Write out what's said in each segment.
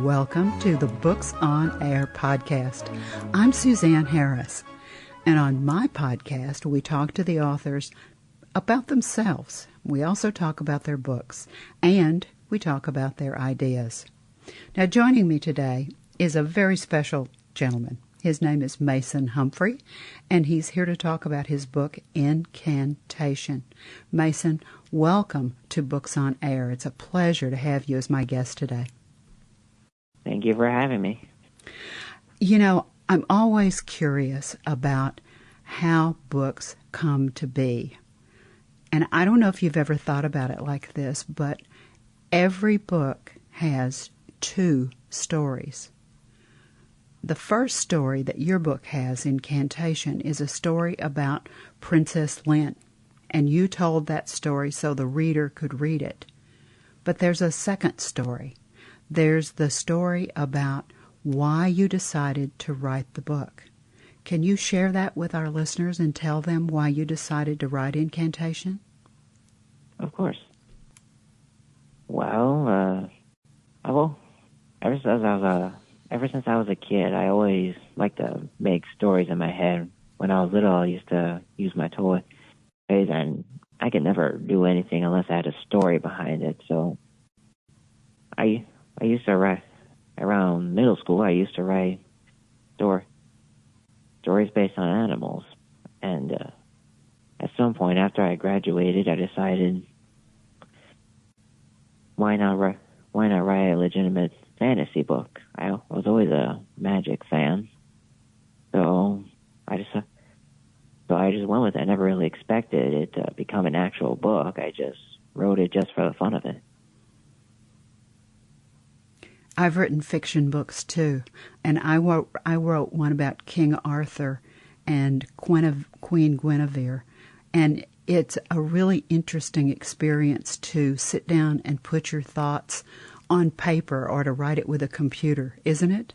Welcome to the Books on Air podcast. I'm Suzanne Harris, and on my podcast, we talk to the authors about themselves. We also talk about their books, and we talk about their ideas. Now, joining me today is a very special gentleman. His name is Mason Humphrey, and he's here to talk about his book, Incantation. Mason, welcome to Books on Air. It's a pleasure to have you as my guest today. Thank you for having me. You know, I'm always curious about how books come to be. And I don't know if you've ever thought about it like this, but every book has two stories. The first story that your book has, Incantation, is a story about Princess Lynn. And you told that story so the reader could read it. But there's a second story. There's the story about why you decided to write the book. Can you share that with our listeners and tell them why you decided to write Incantation? Of course. Well, ever since I was a kid, I always liked to make stories in my head. When I was little, I used to use my toys, and I could never do anything unless I had a story behind it. So I used to write, around middle school, I used to write stories based on animals. And at some point after I graduated, I decided, why not write a legitimate fantasy book? I was always a Magique fan. So I just went with it. I never really expected it to become an actual book. I just wrote it just for the fun of it. I've written fiction books too, and I wrote one about King Arthur and Queen Guinevere, and it's a really interesting experience to sit down and put your thoughts on paper or to write it with a computer, isn't it?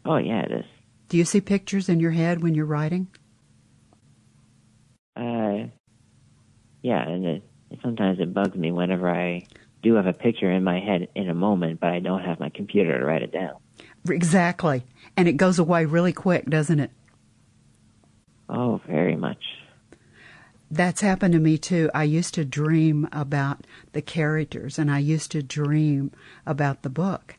Oh, yeah, it is. Do you see pictures in your head when you're writing? Yeah, and sometimes it bugs me whenever I do have a picture in my head in a moment, but I don't have my computer to write it down. Exactly. And it goes away really quick, doesn't it? Oh, very much. That's happened to me too. I used to dream about the characters, and I used to dream about the book.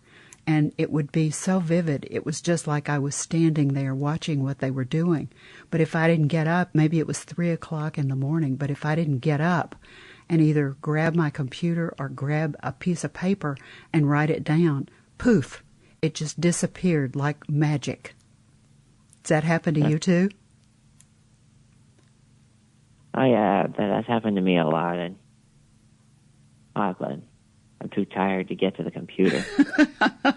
And it would be so vivid. It was just like I was standing there watching what they were doing. But if I didn't get up, maybe it was 3 o'clock in the morning, but if I didn't get up and either grab my computer or grab a piece of paper and write it down, poof, it just disappeared like magic. Does that happen to you too? Oh, yeah, that's happened to me a lot. And I'm too tired to get to the computer.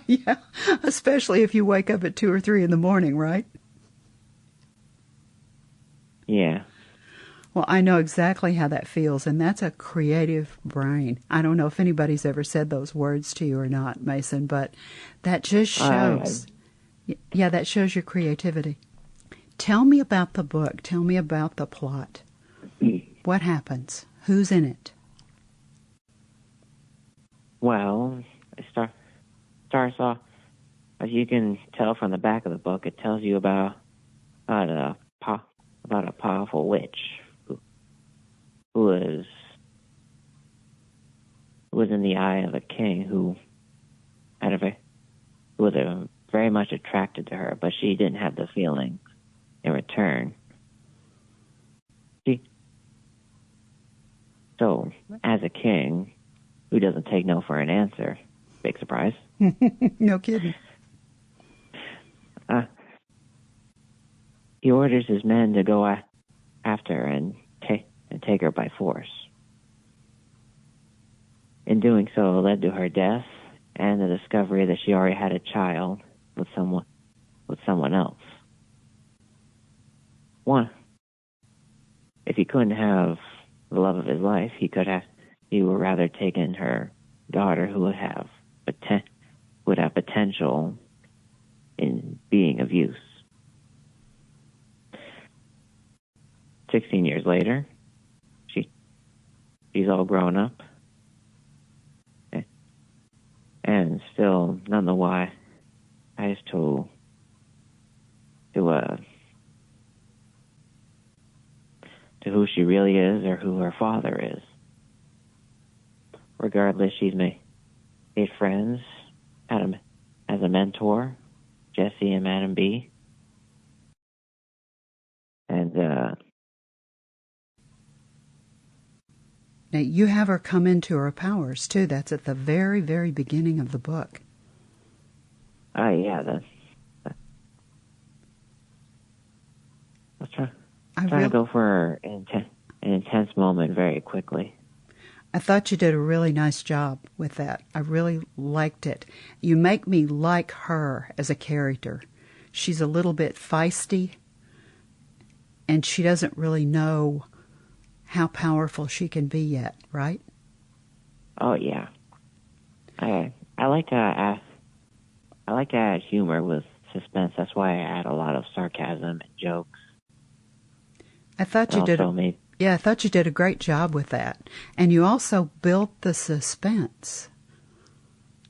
Yeah, especially if you wake up at 2 or 3 in the morning, right? Yeah. Well, I know exactly how that feels, and that's a creative brain. I don't know if anybody's ever said those words to you or not, Mason, but that just shows. Yeah, that shows your creativity. Tell me about the book. Tell me about the plot. What happens? Who's in it? Well, it starts off, as you can tell from the back of the book, it tells you about a powerful witch who was in the eye of a king who was very much attracted to her, but she didn't have the feeling in return. So, as a king who doesn't take no for an answer, big surprise. No kidding. He orders his men to go after her and take her by force. In doing so, it led to her death and the discovery that she already had a child with someone else. If he couldn't have the love of his life, he would rather taken her daughter, who would have potential in being of use. 16 years later, she's all grown up, and still don't know why. I just to who she really is or who her father is. Regardless, she's made friends, as a mentor, Jessie and Madam B. And now you have her come into her powers too. That's at the very, very beginning of the book. Yeah, let's try to go for an intense moment very quickly. I thought you did a really nice job with that. I really liked it. You make me like her as a character. She's a little bit feisty, and she doesn't really know how powerful she can be yet, right? Oh yeah. I like to add humor with suspense. That's why I add a lot of sarcasm and jokes. I thought you did. I thought you did a great job with that, and you also built the suspense.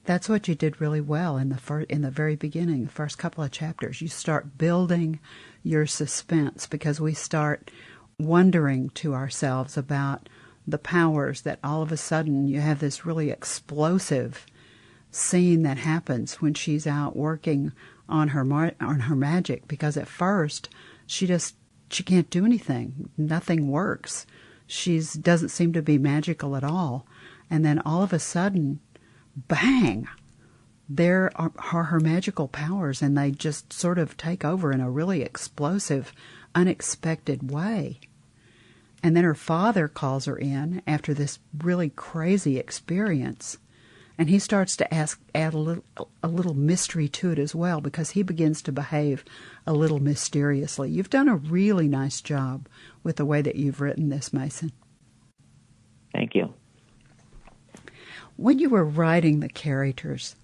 That's what you did really well in the very beginning, the first couple of chapters. You start building your suspense because we start wondering to ourselves about the powers that all of a sudden you have this really explosive scene that happens when she's out working on her magic, because at first she can't do anything. Nothing works. She doesn't seem to be magical at all. And then all of a sudden, bang, there are her magical powers, and they just sort of take over in a really explosive, unexpected way. And then her father calls her in after this really crazy experience, and he starts to add a little mystery to it as well, because he begins to behave a little mysteriously. You've done a really nice job with the way that you've written this, Mason. Thank you. When you were writing the characters,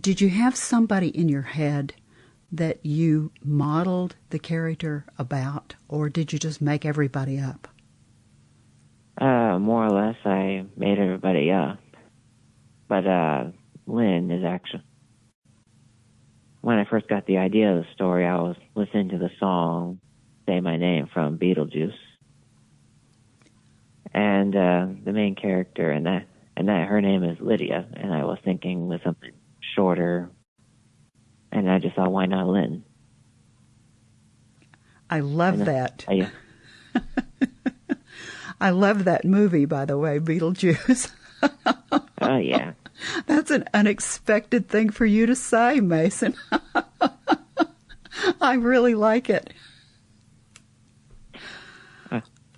did you have somebody in your head that you modeled the character about, or did you just make everybody up? More or less, I made everybody up. But Lynn is actually... When I first got the idea of the story, I was listening to the song Say My Name from Beetlejuice. And the main character in that, her name is Lydia, and I was thinking with something shorter, and I just thought, why not Lynn? I love that. Yeah. I love that movie, by the way, Beetlejuice. Oh, yeah. That's an unexpected thing for you to say, Mason. I really like it.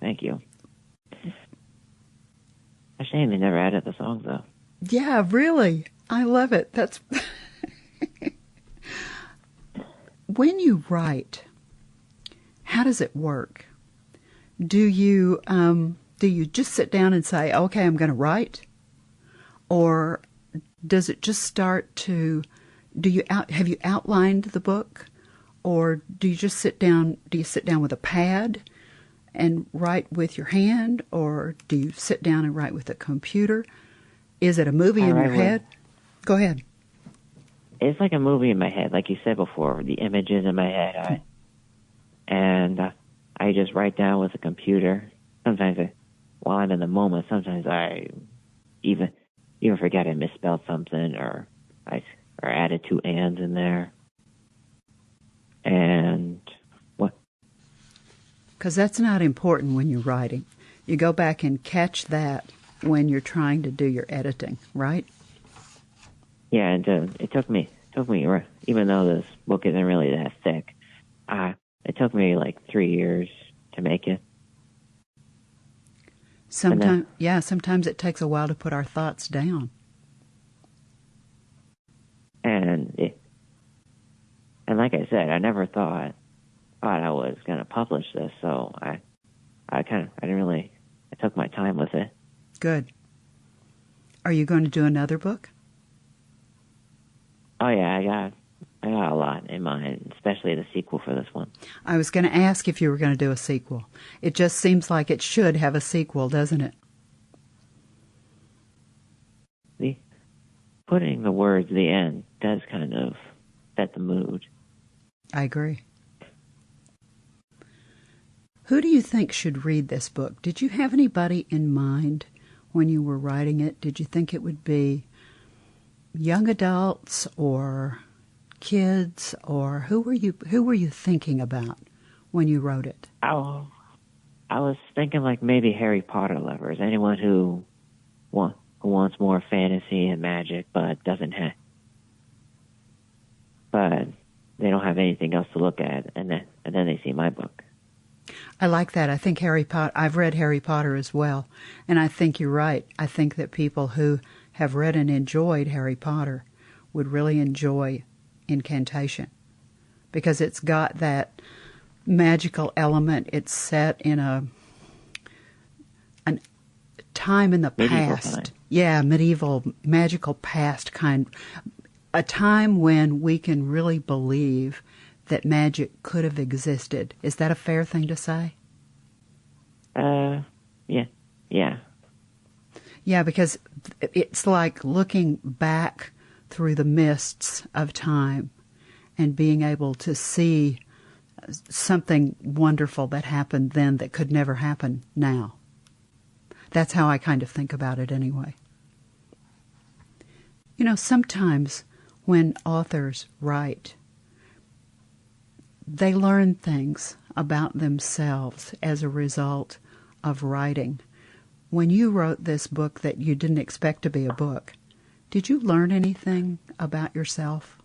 Thank you. A shame they never added the song, though. Yeah, really. I love it. That's... When you write, how does it work? Do you just sit down and say, okay, I'm going to write? Or does it just start to, have you outlined the book? Or do you just sit down with a pad and write with your hand? Or do you sit down and write with a computer? Is it a movie in your head? Go ahead. It's like a movie in my head, like you said before, the images in my head. I just write down with a computer. Sometimes while I'm in the moment, sometimes I even forget I misspelled something, or added 2 ands in there. And what? Because that's not important when you're writing. You go back and catch that when you're trying to do your editing, right? Yeah, and it took me, even though this book isn't really that thick, it took me like 3 years to make it. Sometimes it takes a while to put our thoughts down. And like I said, I never thought I was going to publish this, so I took my time with it. Good. Are you going to do another book? Oh yeah, I got a lot in mind, especially the sequel for this one. I was going to ask if you were going to do a sequel. It just seems like it should have a sequel, doesn't it? putting the words "the end" does kind of set the mood. I agree. Who do you think should read this book? Did you have anybody in mind when you were writing it? Did you think it would be young adults or kids, or who were you thinking about when you wrote it? I was thinking like maybe Harry Potter lovers, anyone who wants more fantasy and magic, but but they don't have anything else to look at, and then they see my book. I like that. I think I've read Harry Potter as well, and I think you're right. I think that people who have read and enjoyed Harry Potter would really enjoy Incantation, because it's got that magical element. It's set in a time in the past. Time. Yeah, medieval, magical past kind. A time when we can really believe that magic could have existed. Is that a fair thing to say? Yeah. Yeah, because it's like looking back through the mists of time and being able to see something wonderful that happened then that could never happen now. That's how I kind of think about it anyway. You know, sometimes when authors write, they learn things about themselves as a result of writing. When you wrote this book that you didn't expect to be a book, did you learn anything about yourself?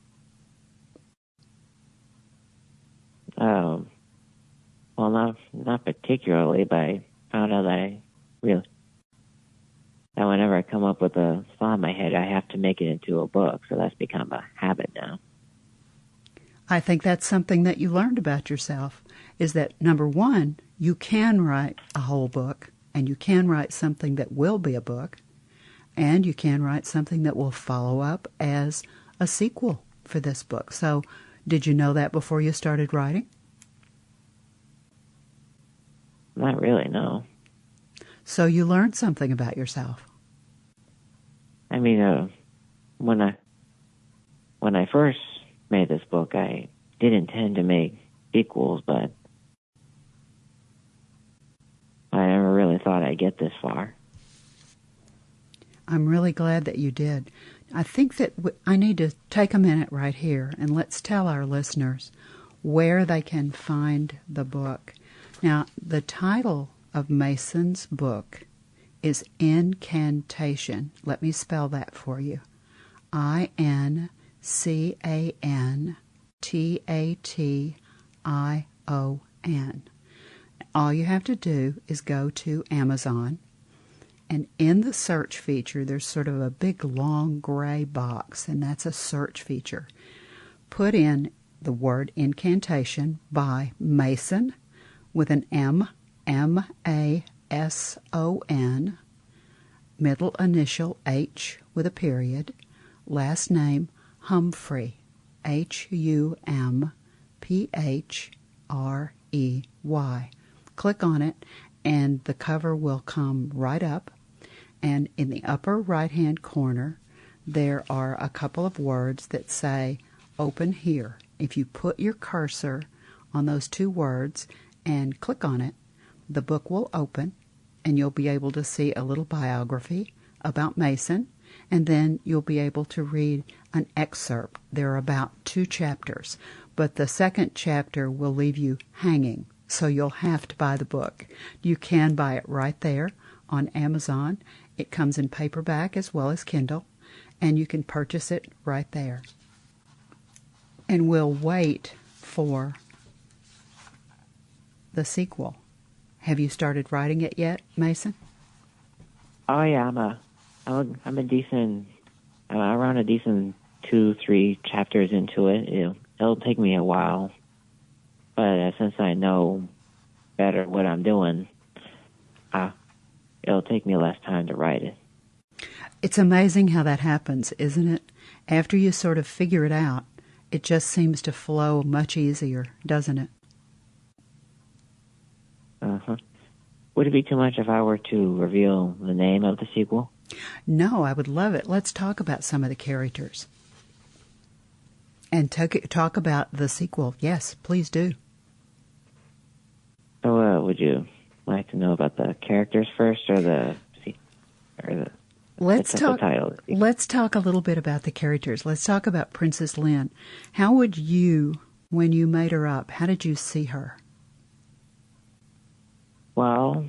Well, not particularly, but I found out that that whenever I come up with a thought in my head, I have to make it into a book, so that's become a habit now. I think that's something that you learned about yourself, is that, number one, you can write a whole book, and you can write something that will be a book, and you can write something that will follow up as a sequel for this book. So, did you know that before you started writing? Not really, no. So you learned something about yourself. I mean, when I first made this book, I did intend to make sequels, but I never really thought I'd get this far. I'm really glad that you did. I think that I need to take a minute right here and let's tell our listeners where they can find the book. Now, the title of Mason's book is Incantation. Let me spell that for you. INCANTATION. All you have to do is go to Amazon, and in the search feature, there's sort of a big, long, gray box, and that's a search feature. Put in the word Incantation by Mason with an M, M-A-S-O-N, middle initial H with a period, last name Humphrey, Humphrey. Click on it, and the cover will come right up. And in the upper right-hand corner, there are a couple of words that say, Open Here. If you put your cursor on those two words and click on it, the book will open, and you'll be able to see a little biography about Mason, and then you'll be able to read an excerpt. There are about 2 chapters, but the second chapter will leave you hanging, so you'll have to buy the book. You can buy it right there on Amazon. It comes in paperback as well as Kindle, and you can purchase it right there. And we'll wait for the sequel. Have you started writing it yet, Mason? Oh yeah, I'm around a decent 2-3 chapters into it. It'll take me a while, but since I know better what I'm doing, it'll take me less time to write it. It's amazing how that happens, isn't it? After you sort of figure it out, it just seems to flow much easier, doesn't it? Uh-huh. Would it be too much if I were to reveal the name of the sequel? No, I would love it. Let's talk about some of the characters. And talk about the sequel. Yes, please do. So, would you like to know about the characters first, or the Let's talk. title? Let's talk a little bit about the characters. Let's talk about Princess Lynn. How would you, when you made her up, how did you see her? Well,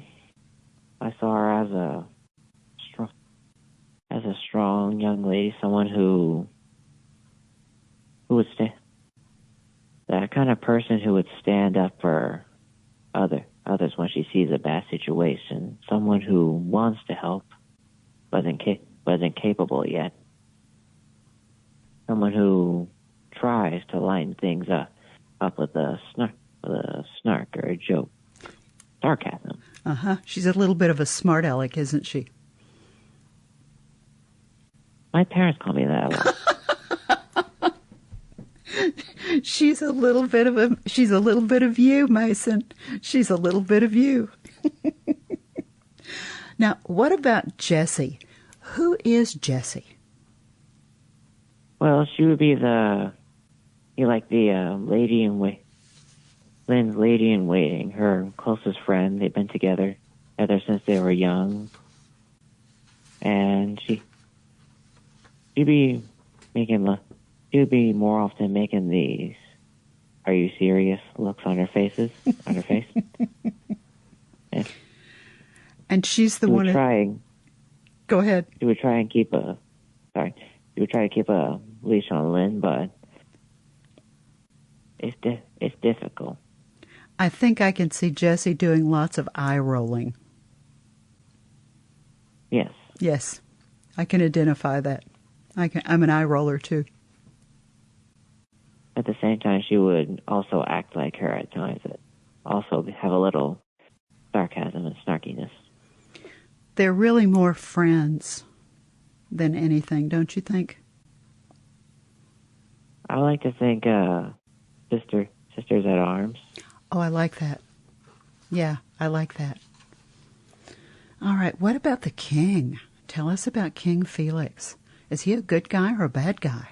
I saw her as a strong young lady, someone who would that kind of person who would stand up for others when she sees a bad situation, someone who wants to help but wasn't capable yet, someone who tries to lighten things up with a snark or a joke, sarcasm. She's a little bit of a smart aleck, isn't she? My parents call me that a lot. She's a little bit of you, Mason. She's a little bit of you. Now, what about Jessie? Who is Jessie? Well, she would be the lady in wait, Lynn's lady in waiting, her closest friend. They've been together ever since they were young, and she'd be more often making these "Are you serious?" looks on her face. And she's the one trying. Go ahead. She would try and keep a leash on Lynn, but it's difficult. I think I can see Jessie doing lots of eye rolling. Yes. Yes, I can identify that. I'm an eye roller too. At the same time, she would also act like her at times, but also have a little sarcasm and snarkiness. They're really more friends than anything, don't you think? I like to think sisters at arms. Oh, I like that. Yeah, I like that. All right, what about the king? Tell us about King Felix. Is he a good guy or a bad guy?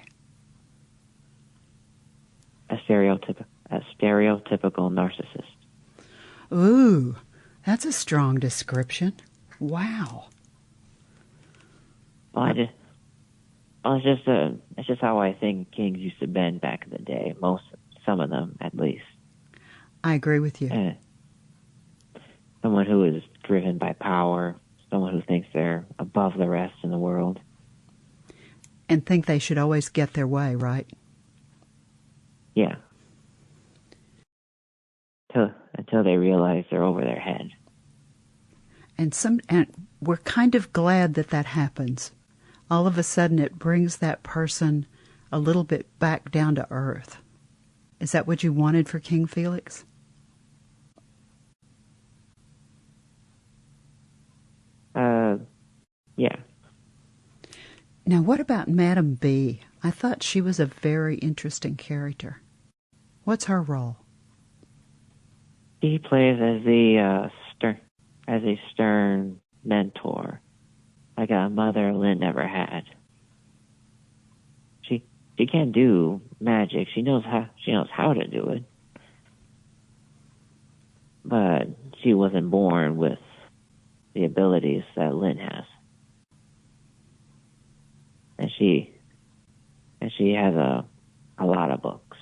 A stereotypical narcissist. Ooh, that's a strong description. Wow. Well, it's just how I think kings used to been back in the day. Some of them, at least. I agree with you. Someone who is driven by power, someone who thinks they're above the rest in the world. And think they should always get their way, right? Yeah. Until they realize they're over their head. And we're kind of glad that happens. All of a sudden it brings that person a little bit back down to earth. Is that what you wanted for King Felix? Yeah. Now, what about Madam B? I thought she was a very interesting character. What's her role? She plays as a stern mentor, like a mother Lynn never had. She can't do magic. She knows how to do it, but she wasn't born with the abilities that Lynn has, and she has a lot of books.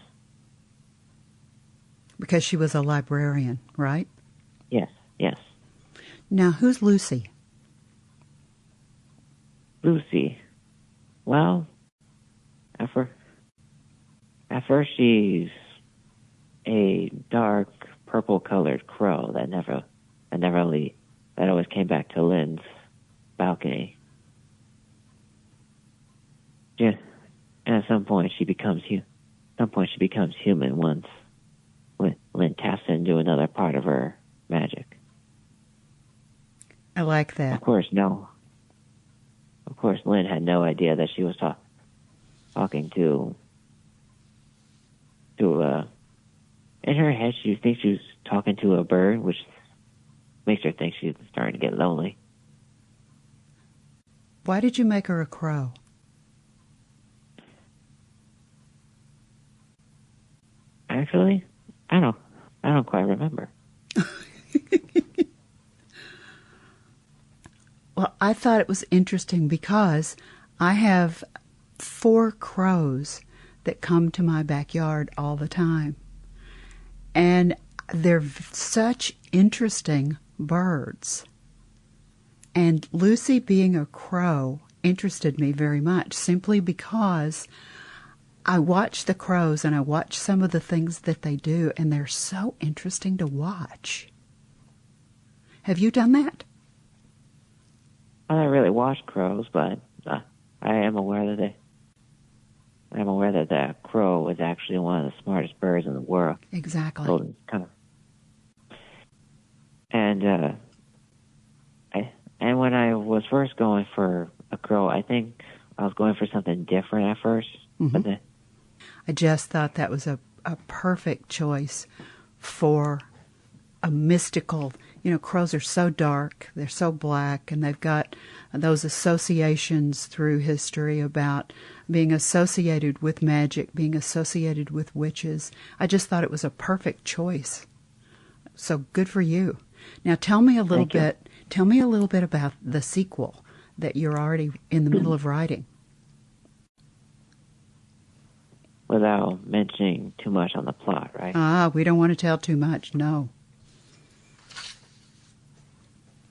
Because she was a librarian, right? Yes. Now, who's Lucy? Lucy. Well, at first she's a dark purple-colored crow that always came back to Lynn's balcony. Yeah, and at some point she becomes human once Lynn taps into another part of her magic. I like that. Of course, Lynn had no idea that she was talking to in her head, she thinks she was talking to a bird, which makes her think she's starting to get lonely. Why did you make her a crow? Actually, I don't quite remember. Well, I thought it was interesting because I have 4 crows that come to my backyard all the time. And they're such interesting birds. And Lucy being a crow interested me very much simply because I watch the crows and I watch some of the things that they do, and they're so interesting to watch. Have you done that? I don't really watch crows, but I am aware that the crow is actually one of the smartest birds in the world. Exactly. So kind of. And when I was first going for a crow, I think I was going for something different at first. Mm-hmm. But I just thought that was a perfect choice for a mystical, crows are so dark, they're so black, and they've got those associations through history about being associated with magic, being associated with witches. I just thought it was a perfect choice. So good for you. Now tell me a little bit about the sequel that you're already in the middle of writing. Without mentioning too much on the plot, right? We don't want to tell too much, no.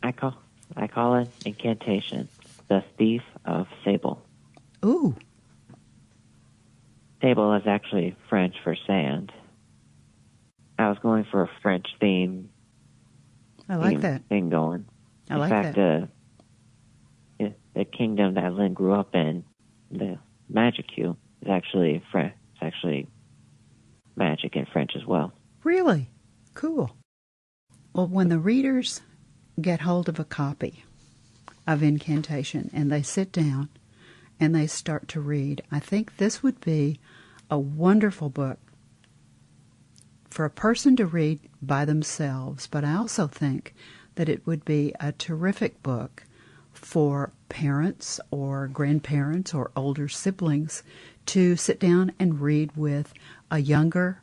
I call it Incantation, the Thief of Sable. Ooh. Sable is actually French for sand. I was going for a French theme. I like that. Thing going. I like that. In fact, the kingdom that Lynn grew up in, the Magique, is actually French. It's actually magic in French as well. Really? Cool. Well, when the readers get hold of a copy of Incantation and they sit down and they start to read, I think this would be a wonderful book for a person to read by themselves, but I also think that it would be a terrific book for parents or grandparents or older siblings to sit down and read with a younger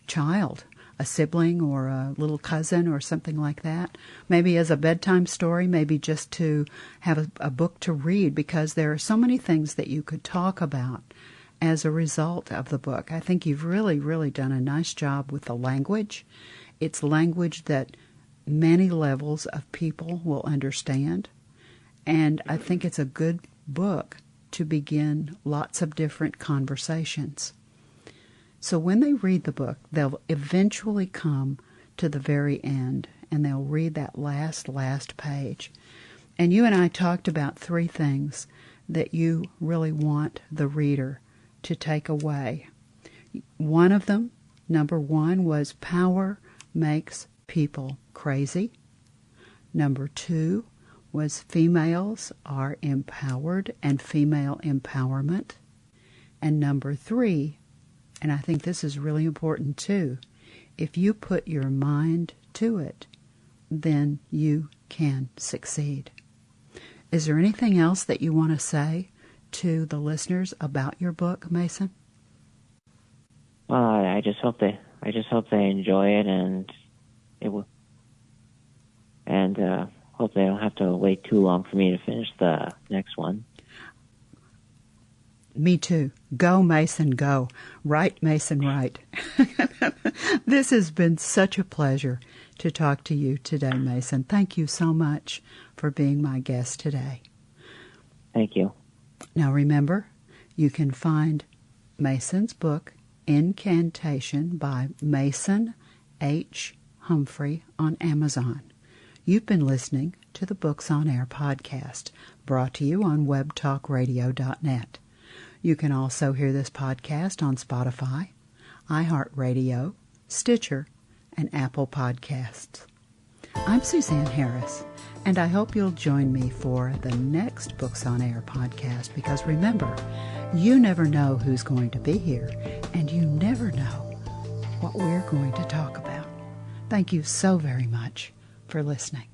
child, a sibling or a little cousin or something like that. Maybe as a bedtime story, maybe just to have a book to read, because there are so many things that you could talk about as a result of the book. I think you've really, really done a nice job with the language. It's language that many levels of people will understand. And I think it's a good book to begin lots of different conversations. So when they read the book, they'll eventually come to the very end, and they'll read that last page. And you and I talked about 3 things that you really want the reader to take away. One of them, number 1, was power makes people crazy. Number 2 was females are empowered and female empowerment. And number 3, and I think this is really important too, if you put your mind to it, then you can succeed. Is there anything else that you want to say to the listeners about your book, Mason? Well, I just hope they enjoy it, and hope they don't have to wait too long for me to finish the next one. Me too. Go, Mason, go. Write, Mason, write. This has been such a pleasure to talk to you today, Mason. Thank you so much for being my guest today. Thank you. Now remember, you can find Mason's book, Incantation, by Mason H. Humphrey on Amazon. You've been listening to the Books on Air podcast, brought to you on webtalkradio.net. You can also hear this podcast on Spotify, iHeartRadio, Stitcher, and Apple Podcasts. I'm Suzanne Harris, and I hope you'll join me for the next Books on Air podcast, because remember, you never know who's going to be here, and you never know what we're going to talk about. Thank you so very much for listening.